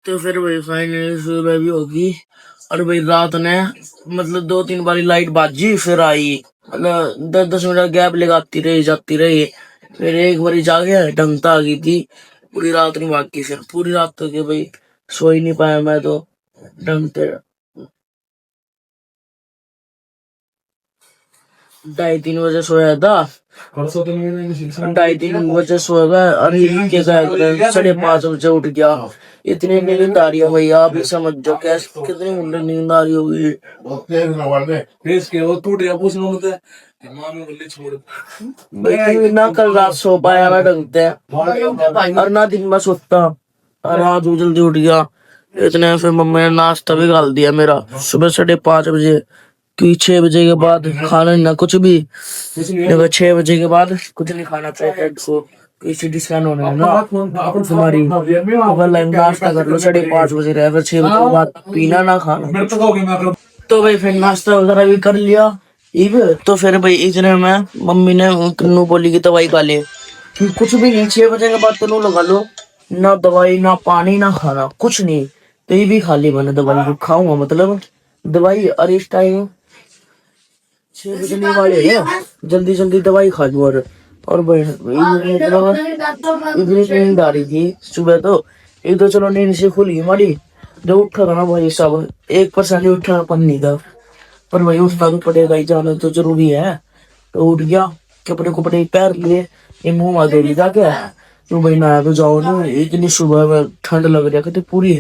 तो फिर वही फाइनली सुबह भी होगी। और भाई रात ने मतलब 2-3 बारी लाइट बाजी फिर आई, मतलब 10-10 मिनट गैप लगाती रही जाती रही। फिर एक बारी जागे ढंगता आ गई थी, पूरी रात नहीं भागी। फिर पूरी रात तो के भाई सो ही नहीं पाया मैं तो ढंगते। 2:30-3 बजे सोया था, 2:30-3 बजे सोया और ये क्या 5:30 बजे उठ गया। इतनी नींद आ रही है भाई, आप ही समझ जाओ कैसे कितनी मुंडे नींद आ रही होगी। भाई ना कल रात सो पाया मैं ढंग से और ना दिन में सोता, और आज जल्दी उठ गया। इतने फिर मम्मी ने नाश्ता भी गाल दिया मेरा सुबह 5:30 बजे, क्योंकि 6 बजे के बाद खाना ना कुछ भी। देखो 6 बजे के बाद कुछ नहीं खाना चाहिए को, सीटी स्कैन होने है ना तुम्हारी। अगर नाश्ता कर लो 5:30 बजे रहे, फिर 6 बजे के बाद पीना ना खाना। तो भाई फिर नाश्ता वगैरह भी कर लिया इब। तो फिर भाई इतने में मम्मी ने कन्नू बोली की दवाई खा ले, कि कुछ भी नहीं 6 बजे के बाद कन्नू लगा लो, ना दवाई ना पानी ना खाना कुछ नहीं। तो ये भी खा ली मैंने दवाई, को खाऊंगा मतलब दवाई। और इस टाइम 6 बजने वाले हैं, जल्दी जल्दी दवाई खा लूं। और भाई इतनी नींद आ रही थी सुबह तो, एक तो चलो नींद से खुली हमारी। जब उठा था ना भाई सब 1% उठा पन नहीं था, पर भाई उठना तो पड़ेगा ही, जाना तो जरूरी है। तो उठ गया, कपड़े कपड़े पैर लिए, ये मुंह आ धोली जाके। तो भाई नया तो जाओ ना, इतनी सुबह में ठंड लग रही है कहते पूरी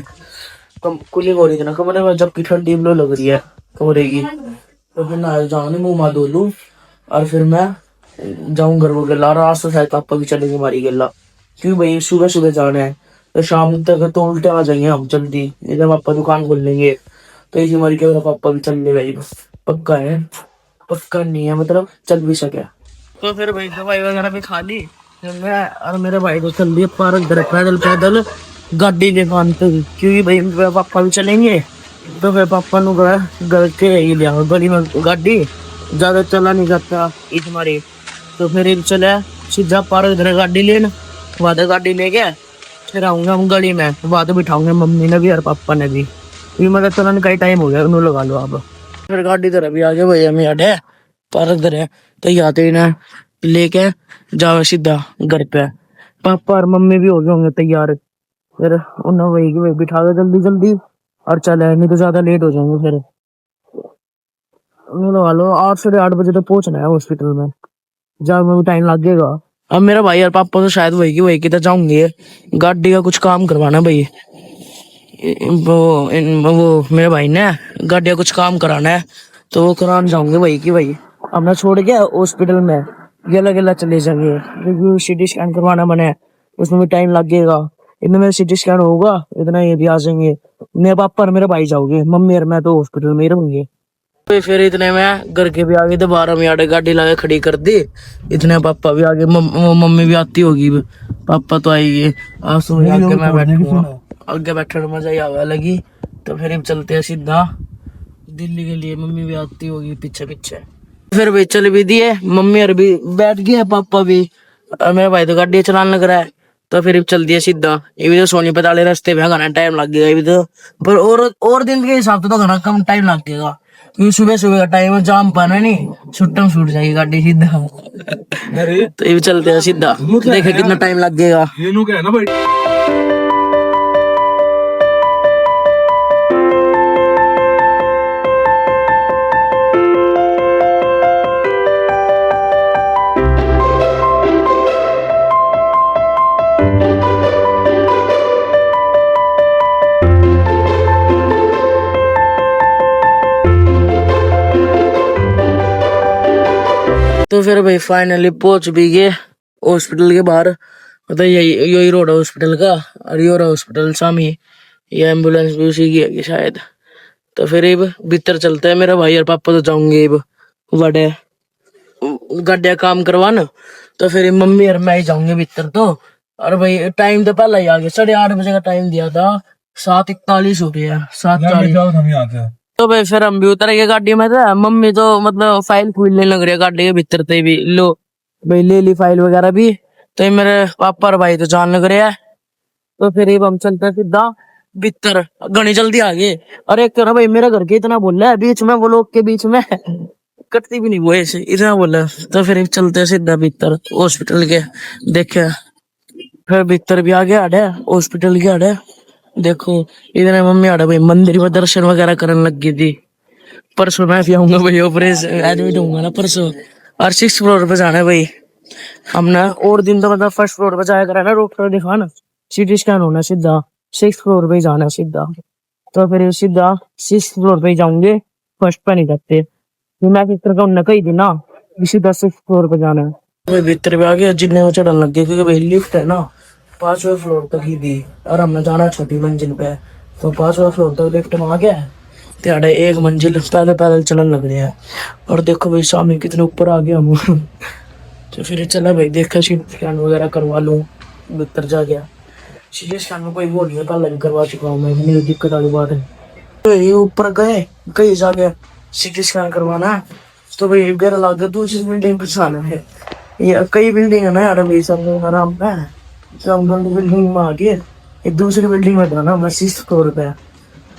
कम कूलिंग हो रही थी ना कमरे में, जबकि ठंडी ब्लो लग रही है कमरे की। तो फिर नया जाऊँ मुंह मा धो लूं, और फिर मैं जाऊं घर वो गला। आज तो शायद पापा भी चलेंगे हमारी गला, क्योंकि भाई सुबह सुबह जाना है। तो शाम तक तो उल्टे आ जाएंगे हम जल्दी, इधर पापा दुकान खोल लेंगे। तो इसी हमारी क्या पापा भी चल ले भाई, पक्का है, पक्का नहीं है मतलब चल भी सके। तो फिर भाई दवाई वगैरह भी खा ली, फिर मैं और मेरे भाई को चल दिए पार्क घर, पैदल पैदल गाड़ी के कान तक, क्योंकि भाई पापा भी चलेंगे। तो फिर पापा नु घर के ही लिया गली में गाड़ी, ज्यादा चला नहीं जाता इस हमारी। तो फिर एक चले सीधा पार्क घर गाड़ी लेन, वहां गाड़ी लेके फिर आऊंगा हम गली में, वहां बिठाऊंगे मम्मी ने भी और पापा ने भी, क्योंकि मतलब चलन का ही टाइम हो गया, उन्होंने लगा लो आप। फिर गाड़ी तरह भी आ गया भैया मैं अडे पार्क धरे, तो याद ही ना लेके जाओ सीधा घर पे। पापा और मम्मी भी हो गए होंगे तैयार, फिर उन्हें वही बिठा दो जल्दी जल्दी और चले, नहीं तो ज्यादा लेट हो जाएंगे। फिर लगा लो 8 साढ़े 8 बजे तक पहुंचना है हॉस्पिटल में, जहाँ में भी टाइम लगेगा। अब मेरा भाई और पापा तो शायद वही की तो जाऊंगे, गाड़ी का कुछ काम करवाना भाई। वो मेरे भाई ने गाड़ी का कुछ काम कराना है, तो वो कराने जाऊंगे भाई की भाई। अब मैं छोड़ गया हॉस्पिटल में, गला गला चले जाएंगे, क्योंकि सिटी स्कैन करवाना मैंने, उसमें भी टाइम लगेगा। इनमें मेरा सिटी स्कैन होगा इतना, ये भी आ जाएंगे। मेरे पापा और मेरे भाई जाओगे, मम्मी और मैं तो हॉस्पिटल में ही रहूंगे। तो फिर इतने में घर के भी आगे, दोबारा में आड़े गाड़ी लगा खड़ी कर दी। इतने पापा भी आगे, मम्मी भी आती होगी, पापा तो आएगी। आंसू में आगे मैं बैठूंगा, आगे बैठने मजा ही आवा लगी। तो फिर चलते हैं सीधा दिल्ली के लिए, मम्मी भी आती होगी पीछे पीछे। फिर भी चल भी दिए, मम्मी और भी बैठ गए, पापा भी, और मेरा भाई तो गाड़ी चलाने लग रहा है। तो फिर चल दिया सीधा, ये भी तो सोनीपत वाले रास्ते पे घना टाइम लग गया ये भी तो, पर और दिन के हिसाब से तो घना कम टाइम लग गएगा, क्योंकि सुबह सुबह का टाइम है, जाम पाना नहीं, छुट्टम छूट जाएगी गाड़ी सीधा। तो ये भी चलते हैं सीधा, देखे कितना टाइम लग गएगा। तो फिर भाई फाइनली पहुंच भी गए हॉस्पिटल के बाहर, मतलब यही यही रोड है हॉस्पिटल का, और ये रहा हॉस्पिटल सामी, ये एम्बुलेंस भी उसी की है शायद। तो फिर अब भीतर चलते हैं, मेरा भाई और पापा तो जाऊंगे अब बड़े गड्ढे काम करवाना। तो फिर मम्मी और मैं ही जाऊंगे भीतर तो। और भाई टाइम तो पहले ही आ गया, 8:30 बजे का टाइम दिया था, 7:41 हो गया, 7:40। तो भाई फिर हम भी उतर गए गाड़ी में, था मम्मी तो मतलब फाइल फूलने लग रही है गाड़ी के भीतर से भी, लो भाई ले ली फाइल वगैरह भी। तो ये मेरे पापा और भाई तो जान लग रहे हैं। तो फिर अब हम चलते हैं सीधा भीतर घनी जल्दी आ गए। अरे एक तो ना भाई मेरा घर के इतना बोल रहा है बीच में, वो लोग के बीच में कटती भी नहीं वो ऐसे इतना बोला। तो फिर चलते सीधा भीतर हॉस्पिटल के देखे। फिर भीतर भी आ गया आड़े हॉस्पिटल के आड़े। देखो इधर मम्मी आड़े भाई मंदिर में दर्शन वगैरह करने लग गई थी। परसों मैं भी आऊंगा भाई, ऑपरेशन एडमिट होऊंगा ना परसों। और 6th फ्लोर पे जाना है भाई हमने। और दिन तो मतलब फर्स्ट फ्लोर पे जाया करा ना डॉक्टर दिखाना, सीटी स्कैन होना सीधा 6th फ्लोर पे ही जाना है सीधा। तो फिर सीधा 6th फ्लोर पे ही जाऊंगे, फर्स्ट पे नहीं जाते। फिर मैं किस तरह का उन्हें कही थी ना कि सीधा 6th फ्लोर पे जाना है। भाई भीतर भी आ गया जिन्ने वो चढ़ने लग गए, क्योंकि भाई लिफ्ट है ना 5वें फ्लोर तक ही थी और हमने जाना छठी मंजिल पे। तो 5वें फ्लोर तक लिफ्ट में आ गया है। त्याड़े एक मंजिल पैदल पैदल चलन लग रही है। और देखो भाई सामने कितने ऊपर आ गया हम। तो फिर चला भाई देखा सीटी स्कैन वगैरह करवा लूं, भीतर जा गया। सीटी स्कैन में कोई वो नहीं है, पहले भी करवा चुका हूँ मैं, नहीं दिक्कत वाली बात है। तो ये ऊपर गए, कहीं जाके सीटी स्कैन करवाना है। तो भाई गैर लाग दूसरी बिल्डिंग पे जाना है। ये कई बिल्डिंग है ना यार भाई, सब आराम पे है। तो हम दोनों बिल्डिंग में आ गए, एक दूसरी बिल्डिंग में था ना, मैं 6th फ्लोर पे है।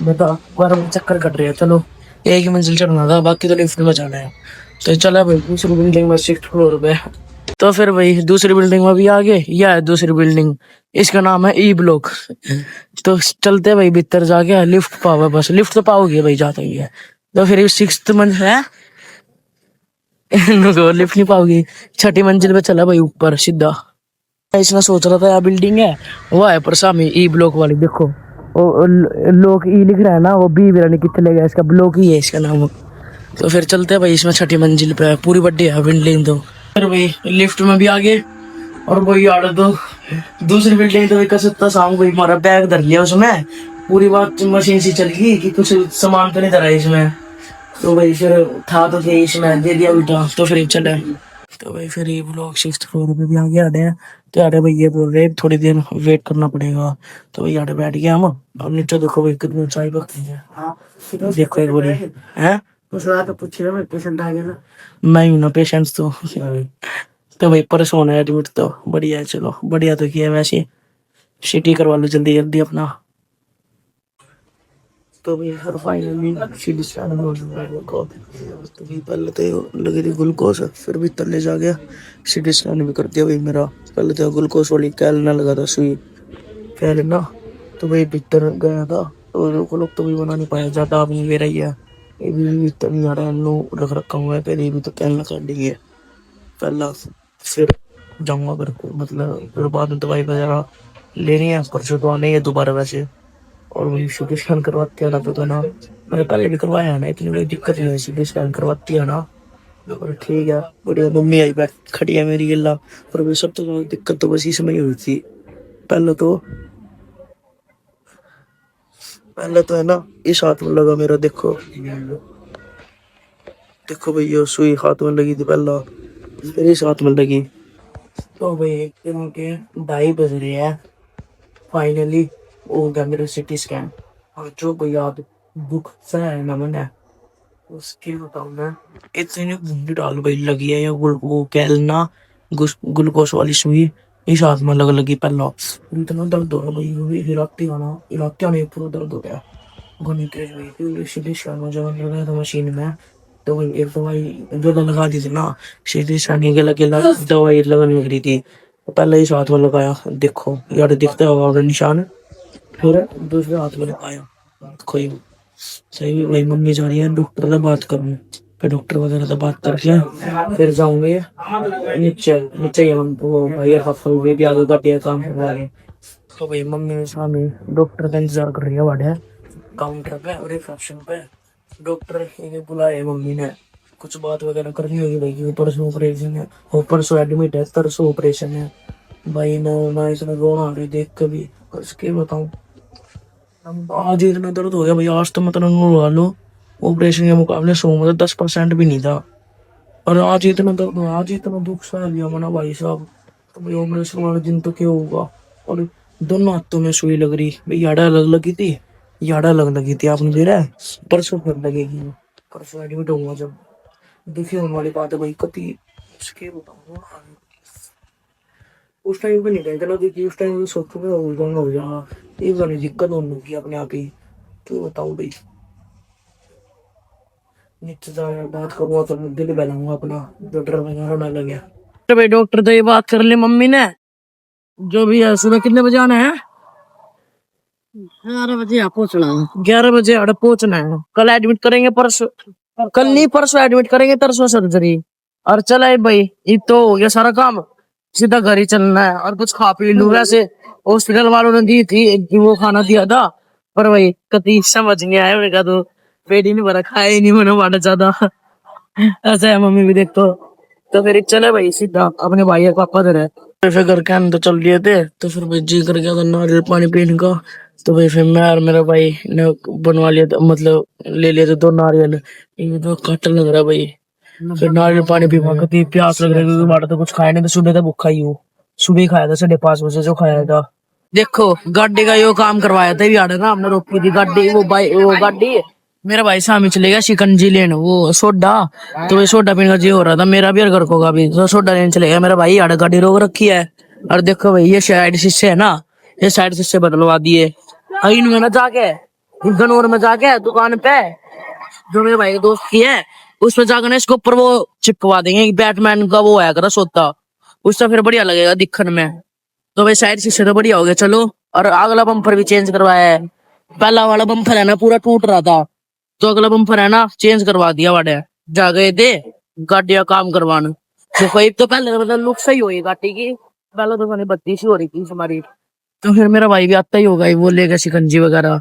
बता बार चक्कर कट रहे हैं। चलो एक ही मंजिल चढ़ना था, बाकी तो लिफ्ट में जाना है। तो चला भाई दूसरी बिल्डिंग में 6th फ्लोर पे। तो फिर भाई दूसरी बिल्डिंग में भी आ गए, यह है दूसरी बिल्डिंग, इसका नाम है E ब्लॉक। तो चलते भाई भीतर जाके लिफ्ट पाओगे, बस लिफ्ट तो पाओगे भाई जाते ही है। तो फिर 6th मंजिल है लिफ्ट नहीं पाओगी। छठी मंजिल पे चला भाई ऊपर सीधा। इसने सोच रहा था यार बिल्डिंग है, वो है पर सामने E ब्लॉक वाली देखो। वो लोग ई लिख रहा है ना, वो बी भी नहीं कितने लेगा, इसका ब्लॉक ही है इसका नाम। तो फिर चलते हैं भाई, इसमें छठी मंजिल पे है, पूरी बड़ी है बिल्डिंग। तो फिर भाई लिफ्ट में भी आ गए। और भाई यार तो दूसरी बिल्डिंग तो एक सत्ता सामू भाई हमारा बैग धर लिया उसमें। पूरी बात मशीन सी चल गई कि कुछ सामान तो नहीं धरा इसमें। तो भाई फिर था तो थे इसमें दे दिया उल्टा, तो फिर चले। तो भाई फिर ये ब्लॉक 6th फ्लोर पे भी आ गया आड़े। तो यार भाई ये बोल रहे थोड़ी देर वेट करना पड़ेगा। तो भाई यार बैठ गया हम। अब नीचे देखो भाई कितनी चाय पकती है। हाँ, देखो एक बारी है उस रात पूछ रहा मैं पेशेंट आ गया ना, मैं हूं ना पेशेंट तो। तो भाई परेशान है एडमिट, तो बढ़िया है। चलो बढ़िया तो किया वैसे, सीटी करवा लो जल्दी जल्दी अपना। तो भाई हर फाइनली सीटी स्कैन हो चुका है देखो। तो भाई पहले तो लगी थी ग्लूकोज, फिर भी तले जा गया सीटी स्कैन भी कर दिया भाई मेरा। पहले तो ग्लूकोज वाली कैल ना लगा था सुई कैल ना। तो भाई भीतर गया था, तो को लोग तो भी बना नहीं पाया, ज्यादा अभी मेरा ही है। ये भी भीतर नहीं आ रहा है, नो रख रखा हुआ है पहले, ये भी तो कैल ना कर देंगे पहला। फिर जाऊंगा घर को, मतलब फिर बाद में दवाई वगैरह लेनी है, परसों तो आने ही है दोबारा वैसे। और वही सीटी स्कैन करवाते हैं ना, तो ना मैंने पहले भी करवाया है ना, इतनी बड़ी दिक्कत नहीं है, सीटी स्कैन करवाती है ना। और ठीक है बढ़िया, मम्मी आई बैठ खड़ी है मेरी गिल्ला। पर अभी सब तो ज्यादा दिक्कत तो बस इसमें ही हुई थी। पहले तो पहले तो है ना इस हाथ में लगा मेरा, देखो देखो भाई ये सुई हाथ में लगी थी पहला, फिर इस हाथ में लगी। तो भाई एक दिन के 2:30 बज रहे हैं, फाइनली हो गया मेरा सिटी स्कैन। और जो कोई याद दुख सा है ना मैंने, उसकी बताऊं मैं, इतनी बूंदी डाल भाई लगी है, या वो कैलना ग्लूकोस वाली सुई इस हाथ में लग लगी पहला। इतना दर्द हो रहा भाई, वो भी हिलाते आने पूरा दर्द हो गया। घनी तेज हुई फिर सिटी स्कैन में जब लगाया था मशीन में, तो वही एक दवाई जो लगा दी थी ना, सिटी स्कैन के लगे दवाई लगाने लग रही थी। तो पहले इस हाथ में लगाया, देखो यार दिखता होगा निशान। फिर दूसरे हाथ में लगाया, कोई सही भी भाई। मम्मी जा रही है डॉक्टर से बात करने, फिर डॉक्टर वगैरह से बात करके फिर जाऊंगे नीचे। नीचे ही हम वो भाई हफ्ते भी आगे गाड़ी काम करवा रहे। तो भाई मम्मी ने सामने डॉक्टर का इंतजार कर रही है वाड़े काउंटर पे और रिसेप्शन पे। डॉक्टर ये बुलाए मम्मी ने, कुछ बात वगैरह करनी होगी भाई कि परसों ऑपरेशन है, और परसों एडमिट है, तरसों ऑपरेशन है। भाई ना इतना रोना आ रही देख के भी, उसके बताऊं आज इतना दर्द हो गया भाई, आज तो मतलब लगा लो ऑपरेशन के मुकाबले 100 मतलब 10% भी नहीं था। और आज इतना दर्द, आज इतना दुख सह लिया मना भाई साहब। तो भाई ऑपरेशन वाले दिन तो क्या होगा। और दोनों हाथों में सुई लग रही भाई, याड़ा अलग लगी थी, याड़ा अलग लगी थी आपने दे रहा है, परसों फिर लगेगी। परसों एडमिट होऊंगा जब, दुखी होने वाली बात है भाई कति। उसके बताऊंगा उस टाइम पे नहीं टेंशन होती थी, उस टाइम सोचूंगा हो जाऊंगा हो जाऊंगा। ये वाली दिक्कत होने लगी अपने आप ही। तो बताओ भाई, नीचे जाकर बात करूंगा तो दिल बहलाऊंगा अपना, डॉक्टर वगैरह होने लगे। तो भाई डॉक्टर तो ये बात कर ली मम्मी ने, जो भी है सुबह कितने बजे आना है? 11 बजे आप पहुंचना है। 11 बजे अड़ पहुंचना है। कल एडमिट करेंगे, परसों, कल नहीं परसों एडमिट करेंगे, तरसों सर्जरी। और चला है भाई, ये तो हो गया सारा काम, सीधा घर ही चलना है और कुछ खा पी लूँ। वैसे हॉस्पिटल वालों ने दी थी वो खाना दिया था, पर भाई कभी समझ नहीं आया, मैंने कहा तो पेट ही नहीं भरा, खाया ही नहीं मैंने वाड़ा ज्यादा। ऐसा है मम्मी भी देखो। तो फिर चले भाई सीधा अपने भाई और पापा दे रहे। तो फिर घर के अंदर चल लिए थे, तो फिर भाई जी कर गया था नारियल पानी पीने का। तो भाई फिर मैं और मेरा भाई ने बनवा लिया था, मतलब ले लिए थे 2 नारियल। ये तो काटा लग रहा है भाई। फिर नारियल पानी पी कभी प्यास लग रही है, क्योंकि बाड़ा तो कुछ खाया नहीं था, सुबह तो भूखा ही हूँ। सुबह ही खाया था 5:30 बजे जो खाया था। देखो गाड़ी का यो काम करवाया था भी आड़े ना, हमने रोकी थी गाड़ी, वो गाड़ी मेरा भाई सामने चले गया शिकंजी लेने, वो सोडा। तो भाई सोडा पीने का जी हो रहा था मेरा भी और घर को का भी, तो सोडा लेने चले गया मेरा भाई, आड़े गाड़ी रोक रखी है। और देखो भाई ये साइड शीशे है ना, ये साइड शीशे बदलवा दिए। इनमें ना जाके गनौर में जाके दुकान पे जो मेरे भाई के दोस्त की है, उसमें जाकर ना इसको ऊपर वो चिपकवा देंगे कि बैटमैन का वो है करा सोता, उससे फिर बढ़िया लगेगा दिखने में। तो भाई साइड शीशे तो बढ़िया हो गया चलो। और अगला बम्पर भी चेंज करवाया है, पहला वाला बम्पर है ना पूरा टूट रहा था, तो अगला बम्पर है ना चेंज करवा दिया वाड़े। जा गए थे गाड़ी का काम करवाने। देखो एक तो पहले मतलब लुक सही हुई गाड़ी की, पहले तो मैंने बत्ती सी हो रही थी हमारी। तो फिर मेरा भाई भी आता ही होगा, वो लेगा शिकंजी वगैरह,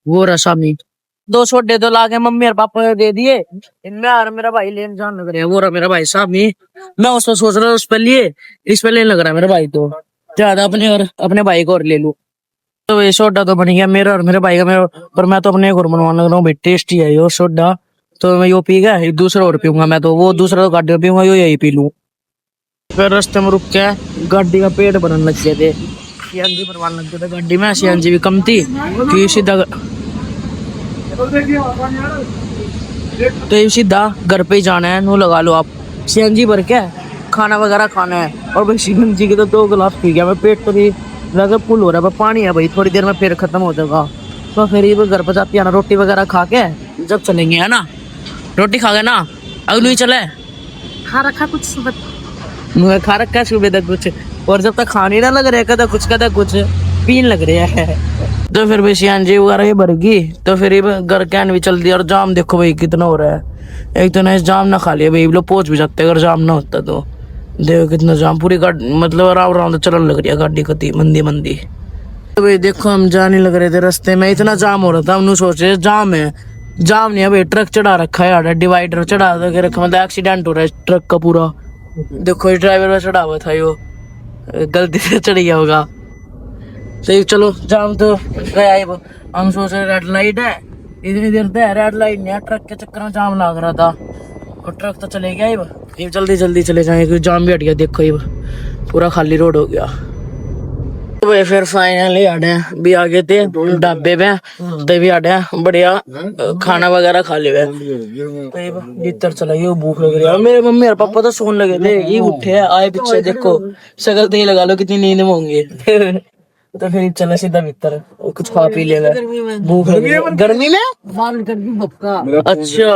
वो रसा मीट। 2 सोडे तो ला के मम्मी और पापा ने दे दिए, इनमें और मेरा भाई लेने जान लग रहा है, वो रहा मेरा भाई साहब ही। मैं उसमें सोच रहा हूँ उस पर लिए, इस पे लेने लग रहा है मेरा भाई, तो ज्यादा अपने और अपने भाई को और ले लूं। तो ये सोडा तो बन गया मेरा और मेरे भाई का, मेरा पर मैं तो अपने घर बनवाने लग रहा हूँ भाई, टेस्टी है यो सोडा। तो मैं यो पी गया, एक दूसरा और पीऊंगा मैं, तो वो दूसरा तो गाड़ी में पीऊंगा, यो यही पी लूं। फिर रास्ते में रुक के गाड़ी का पेट बनने लग गए थे, सीएनजी भरवाने लग गए थे गाड़ी में, सीएनजी भी कम थी कि सीधा, तो ये सीधा घर पे ही जाना है, नो लगा लो आप, सीएनजी भर के खाना वगैरह खाना है। और भाई सीएनजी के तो 2 गिलास पी गया मैं, पेट तो भी लगा फुल हो रहा है, पर पानी है भाई, थोड़ी देर में फिर खत्म हो जाएगा। तो फिर ये घर पर जाती है ना, रोटी वगैरह खा के जब चलेंगे है ना, रोटी खा गए ना अगली ही चले। खा रखा कुछ सुबह, खा रखा है सुबह तक कुछ, और जब तक खाने ना लग रहा है कहता कुछ पीन लग रहा है। तो फिर भी सीएनजी वगैरह ही भर गई, तो फिर ये घर कैन भी चल दिया। और जाम देखो भाई कितना हो रहा है, एक तो ना इस जाम ना खा लिया भाई, लोग पहुंच भी जाते अगर जाम ना होता तो। देखो कितना जाम, पूरी गाड़ी मतलब आराम आराम से चलने लग रही है गाड़ी कती मंदी मंदी। तो भाई देखो हम जाने लग रहे थे, रास्ते में इतना जाम हो रहा था, हम सोच रहे जाम है, जाम नहीं है भाई, ट्रक चढ़ा रखा है यार, डिवाइडर चढ़ा रखा, मतलब एक्सीडेंट हो रहा है ट्रक का पूरा। देखो ड्राइवर में चढ़ा हुआ था, यो गलती से चढ़ गया होगा। तो चलो जाम तो गया ही, हम सोच रहे रेड लाइट है, इतनी देर तक रेड लाइट नहीं है, ट्रक के चक्कर में जाम लग रहा था, और ट्रक तो चले गया ये जल्दी जल्दी चले जाएंगे क्योंकि जाम भी हट गया। देखो ये पूरा खाली रोड हो गया। तो भाई फिर फाइनली आड़े भी आ गए थे ढाबे पे, तो भी आड़े बढ़िया खाना वगैरह खा लिया। तो भीतर चला गया, भूख लग रही है, मेरे मम्मी और पापा तो सोने लगे थे, ये उठे आए पीछे, देखो शक्ल तो ही लगा लो कितनी नींद में होंगे। तो फिर चला सीधा भीतर, कुछ खा पी लेगा, भूख लग रही है गर्मी में। अच्छा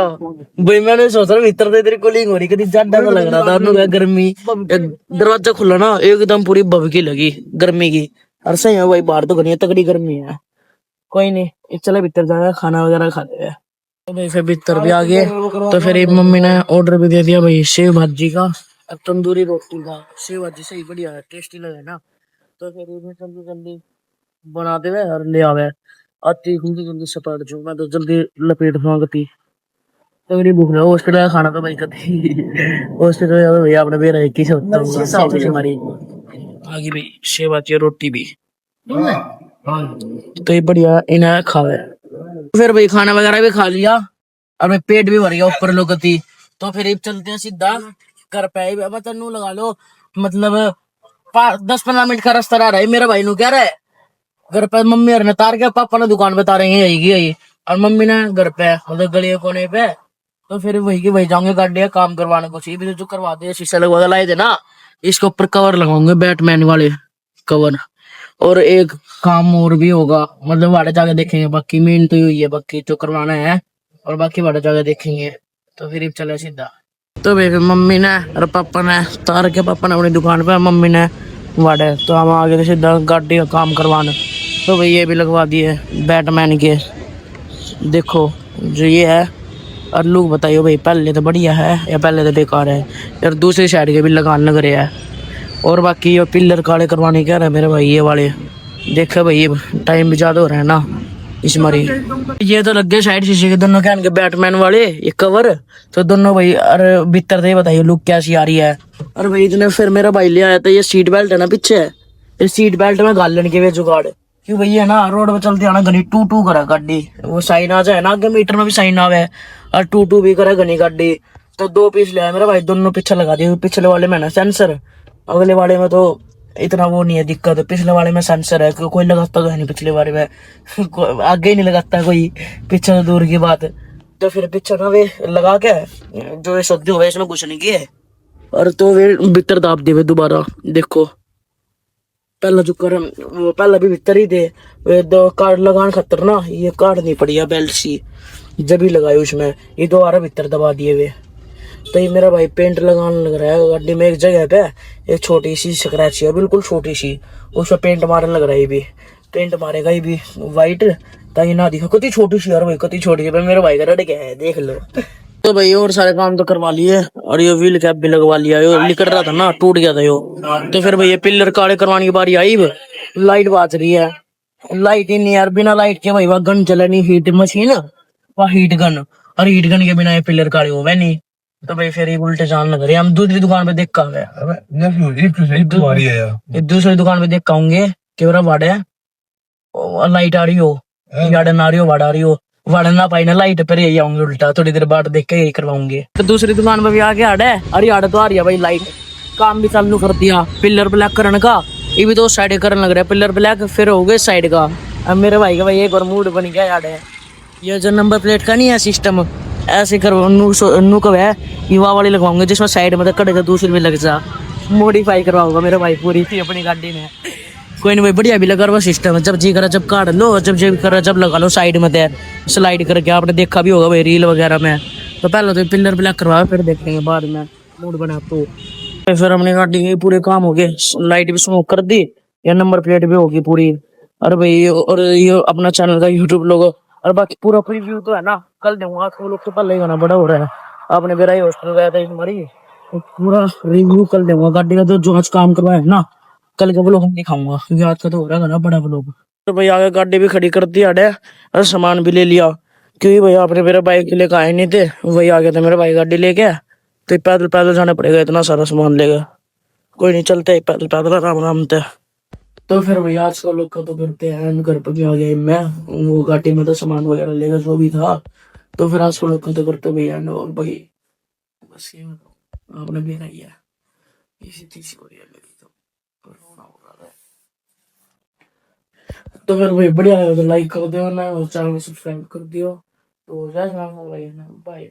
भाई मैंने सोच रहा भीतर तो इतनी कूलिंग हो रही, कभी ज्यादा तो लग रहा था, उन्होंने गर्मी, दरवाजा खुला ना एकदम पूरी भभकी लगी गर्मी की। और सही है भाई, बाहर तो घनी तगड़ी गर्मी है। कोई नहीं चले भीतर जाएगा, खाना वगैरह खाते हैं। तो भाई फिर भीतर भी आ गए, तो फिर मम्मी ने ऑर्डर भी दे दिया भाई सेव भाजी का और तंदूरी रोटी का। सेव भाजी सही बढ़िया है, टेस्टी लगे ना, तो फिर जल्दी जल्दी बना दे और ले आवे, आती जल्दी जल्दी से पलट जू, मैं तो जल्दी लपेट मांगती। तो मेरी भूख लगा, हॉस्पिटल का खाना तो भाई कभी हॉस्पिटल का भैया अपने बेरा एक ही से होता है हमारी। आगे भाई सेव भाजी रोटी भी, तो ये बढ़िया इन्हें खावे। फिर भाई खाना वगैरह भी खा लिया और मैं पेट भी भर गया ऊपर लोग थी। तो फिर चलते हैं सीधा घर पे, मतलब नू लगा लो, मतलब 10-15 मिनट का रास्ता रह रहा है। मेरा भाई नू कह रहा है घर पे, मम्मी और ने तार के, पापा ने दुकान पे तारेंगे यही, और मम्मी ने घर पे मतलब गली कोने पे। तो फिर वही की वही जाऊंगे गाड़ी का काम करवाने को, भी जो करवा दे, शीशा लगवा लाए थे ना, इसके ऊपर कवर लगाऊंगे बैटमैन वाले कवर, और एक काम और भी होगा, मतलब वाड़े जाके देखेंगे, बाकी मेन तो यही है, बाकी जो करवाना है और बाकी वाड़े जाके देखेंगे। तो फिर चले सीधा। तो भाई मम्मी ने और पापा ने तार के, पापा ने अपनी दुकान पे, मम्मी ने वाड़े, तो हम आगे सीधा गाड़ी का काम करवाने। तो भाई ये भी लगवा दिए बैटमैन के, देखो जो ये है। और लोग बताइए भाई, पहले तो बढ़िया है या पहले तो बेकार है यार। दूसरी साइड के भी लगान लग रहे हैं। और बाकी ये पिलर काले करवाने कह रहे हैं मेरे भाई ये वाले। देखो भाई ये टाइम भी ज्यादा हो रहा है ना इस मारी। ये तो लग गए साइड शीशे के दोनों, क्या बैटमैन वाले ये कवर। तो दोनों भाई, अरे भीतर से बताइए लुक कैसी आ रही है। और भाई इतने फिर मेरा भाई ले आया था ये सीट बेल्ट है ना पीछे, इस सीट बेल्ट में गालन के वे जुगाड़, क्यों भैया ना रोड पे चलते आना गनी टू टू करा गाड़ी, वो साइन आ जाए ना आगे मीटर में भी साइन आवे, और टू टू भी करे गनी गाड़ी। तो दो पीस ले आया मेरा भाई, दोनों पीछे लगा दिए। पिछले वाले में ना सेंसर, अगले वाले में तो इतना वो नहीं है दिक्कत। पिछले वाले में सेंसर है, कोई लगाता तो है नहीं पिछले वाले में आगे ही नहीं लगाता कोई, पीछे तो दूर की बात। तो फिर पीछे ना वे लगा के जो ये सद्दी हुए इसमें कुछ नहीं किए, और तो वे भीतर दाब दिए दोबारा। देखो पहला जो कर वो पहला भी भीतर ही थे, वे दो कार्ड लगाने खतर ना ये कार्ड नहीं पड़ी है बेल्ट सी, जब ही लगाई उसमें ये दोबारा भीतर दबा दिए वे। तो ये मेरा भाई पेंट लगाने लग रहा है गाड़ी में। एक जगह पे एक छोटी सी स्क्रैच है, बिल्कुल छोटी सी, उस पर पेंट मारने लग रहा है। ये भी पेंट मारेगा ये भी वाइट, ताकि ना दिखा। कति छोटी सी यार भाई, कति छोटी है। मेरे भाई का रट गया है देख लो। तो भाई और सारे काम तो करवा लिए, और ये व्हील कैप भी लगवा लिया। यो लिकड़ रहा था ना, टूट गया था यो। तो फिर भाई ये पिलर काले करवाने की बारी आई। लाइट बाज रही है, लाइट ही नहीं यार, बिना लाइट के भाई वह गन चले नहीं, हीट मशीन वह हीट गन, और हीट गन के बिना ये पिलर काले हो नहीं। तो भाई फिर ये उल्टे जान लग रहे हैं। हम दूसरी दुकान पे देख का दूसरी दुकान पे देख का होंगे कि वाड़े लाइट आ रही हो, गार्डन आ रही हो, वाड़ा आ रही हो, वाड़ा ना पाई ना लाइट पर यही आऊंगे उल्टा, थोड़ी देर बाद देख के यही करवाऊंगे। तो दूसरी दुकान पे भी आके आड़े, अरे आड़े तो आ रही है भाई लाइट, काम भी चालू कर दिया पिलर ब्लैक करने का। ये भी दो साइड करने लग रहा है पिलर ब्लैक, फिर हो गए साइड का। अब मेरे भाई का भाई एक और मूड बन गया यार। ये जो नंबर प्लेट का नहीं है सिस्टम, ऐसे करो नू कब है युवा वाली लगवाऊंगे, जिसमें साइड में कड़ेगा दूसरी में लग जा, मॉडिफाई करवाऊंगा मेरे भाई पूरी थी अपनी गाड़ी में। कोई नहीं भाई, बढ़िया भी लगा हुआ सिस्टम है, जब जी करा जब काट लो, जब जी करा जब लगा लो साइड में दे स्लाइड करके। आपने देखा भी होगा भाई रील वगैरह में। तो पहले तो पिलर ब्लैक करवाओ, फिर देखेंगे बाद में मूड बना। तो फिर हमने गाड़ी के पूरे काम हो गए, लाइट भी स्मोक कर दी, या नंबर प्लेट भी होगी पूरी। और भाई और ये अपना चैनल का यूट्यूब लोगो, और बाकी पूरा प्रीव्यू तो है ना कल दूंगा। तो लोग तो पहले ही गाना बड़ा हो रहा है, आपने मेरा ही हॉस्टल गया था हमारी, तो पूरा रिव्यू कल दूंगा गाड़ी का। तो जो आज काम करवाया है ना, कल का व्लॉग नहीं खाऊंगा, क्योंकि आज का तो हो रहा है ना बड़ा व्लॉग। तो भाई आगे गाड़ी भी खड़ी कर दी अड़े, और सामान भी ले लिया, क्योंकि भाई आपने मेरा बाइक लेकर आए नहीं थे, वही आ गया था मेरा भाई गाड़ी लेके। तो पैदल पैदल जाना पड़ेगा, इतना सारा सामान लेगा। कोई नहीं, चलते है पैदल पैदल आराम आराम से। तो फिर भाई आज का लोग का तो करते हैं, घर पर भी आ गया मैं, वो गाड़ी में तो सामान वगैरह लेगा जो भी था। तो फिर आज का लोग का तो करते भैया, और भाई बस ये आपने भी नहीं है इसी तीसरी हो रही है मेरी तो कोरोना हो रहा है। तो फिर भाई बढ़िया है तो लाइक कर दो ना, और चैनल को सब्सक्राइब कर दियो। तो जय श्री राम भाई, बाय।